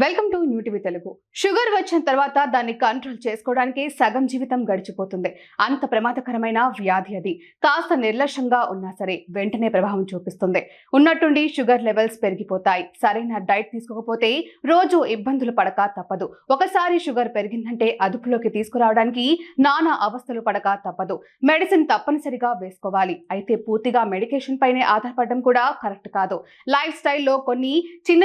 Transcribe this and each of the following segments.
Welcome to new TV Telugu. Sugar వచ్చిన తర్వాత దాన్ని కంట్రోల్ చేసుకోవడానికి సగం జీవితం గడిచిపోతుంది. అంత ప్రమాదకరమైన వ్యాధి అది. కాస్త నిర్లక్ష్యంగా ఉన్నా సరే వెంటనే ప్రభావం చూపిస్తుంది. ఉన్నట్టుండి షుగర్ లెవెల్స్ పెరిగిపోతాయి. సరైన డైట్ తీసుకోకపోతే రోజు ఇబ్బందులు పడక తప్పదు. ఒకసారి షుగర్ పెరిగిందంటే అదుపులోకి తీసుకురావడానికి నానా అవస్థలు పడక తప్పదు. మెడిసిన్ తప్పనిసరిగా వేసుకోవాలి. అయితే పూర్తిగా మెడికేషన్ పైనే ఆధారపడడం కూడా కరెక్ట్ కాదు. లైఫ్ స్టైల్లో కొన్ని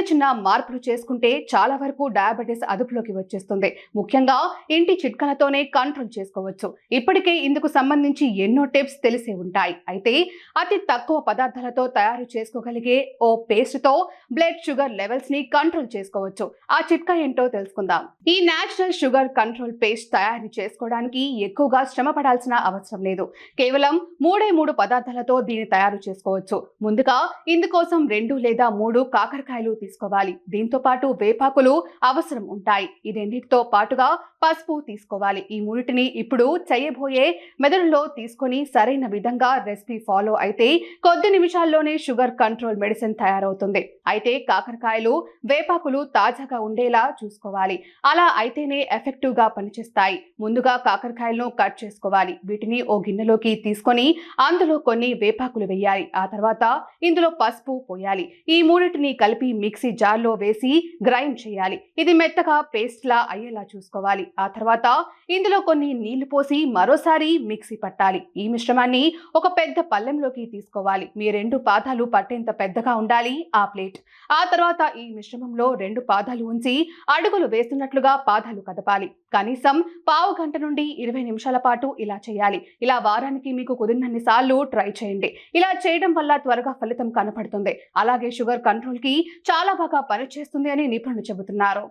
చిన్న మార్పులు చేసుకుంటే చాలా వరకు డయాబెటిస్ అదుపులోకి వచ్చేస్తుంది. ముఖ్యంగా ఇంటి చిట్కాలతోనే కంట్రోల్ చేసుకోవచ్చు. ఇప్పటికే ఇందుకు సంబంధించి ఎన్నో టిప్స్ తెలిసే ఉంటాయి. అయితే అతి తక్కువ పదార్థాలతో తయారు చేసుకోగలిగే ఓ పేస్ట్ తో బ్లడ్ షుగర్ లెవెల్స్ ని కంట్రోల్ చేసుకోవచ్చు. ఆ చిట్కా ఏంటో తెలుసుకుందాం. ఈ నేచురల్ షుగర్ కంట్రోల్ పేస్ట్ తయారు చేసుకోవడానికి ఎక్కువగా శ్రమ పడాల్సిన అవసరం లేదు. కేవలం 3 పదార్థాలతో దీన్ని తయారు చేసుకోవచ్చు. ముందుగా ఇందుకోసం 2 లేదా 3 కాకరకాయలు తీసుకోవాలి. దీంతో పాటు వేపాకులు అవసరం ఉంటాయి. ఈ రెండింటితో పాటుగా పసుపు తీసుకోవాలి. ఈ మూడింటిని ఇప్పుడు చేయబోయే మెదడులో తీసుకొని సరైన విధంగా రెసిపీ ఫాలో అయితే కొద్ది నిమిషాల్లోనే షుగర్ కంట్రోల్ మెడిసిన్ తయారవుతుంది. అయితే కాకరకాయలు వేపాకులు తాజాగా ఉండేలా చూసుకోవాలి. అలా అయితేనే ఎఫెక్టివ్ గా పనిచేస్తాయి. ముందుగా కాకరకాయలను కట్ చేసుకోవాలి. వీటిని ఓ గిన్నెలోకి తీసుకొని అందులో కొన్ని వేపాకులు వేయాలి. ఆ తర్వాత ఇందులో పసుపు పోయాలి. ఈ మూడింటిని కలిపి మిక్సీ జార్లో వేసి గ్రైండ్ చేయాలి. ఇది మెత్తగా పేస్ట్ లా అయ్యేలా చూసుకోవాలి. ఆ తర్వాత ఇందులో కొన్ని నీళ్లు పోసి మరోసారి మిక్సీ పట్టాలి. ఈ మిశ్రమాన్ని ఒక పెద్ద పళ్ళెంలోకి తీసుకోవాలి. మీ 2 పాదాలు పట్టేంత పెద్దగా ఉండాలి ఆ ప్లేట్. ఆ తర్వాత ఈ మిశ్రమంలో 2 పాదాలు ఉంచి అడుగులు వేస్తున్నట్లుగా పాదాలు కదపాలి. కనీసం పావు గంట నుండి 20 నిమిషాల పాటు ఇలా చేయాలి. ఇలా వారానికి మీకు కుదిరినన్ని సార్లు ట్రై చేయండి. ఇలా చేయడం వల్ల త్వరగా ఫలితం కనపడుతుంది. అలాగే షుగర్ కంట్రోల్ కి చాలా బాగా పనిచేస్తుంది అని నిపుణులు చెబుతున్నారు.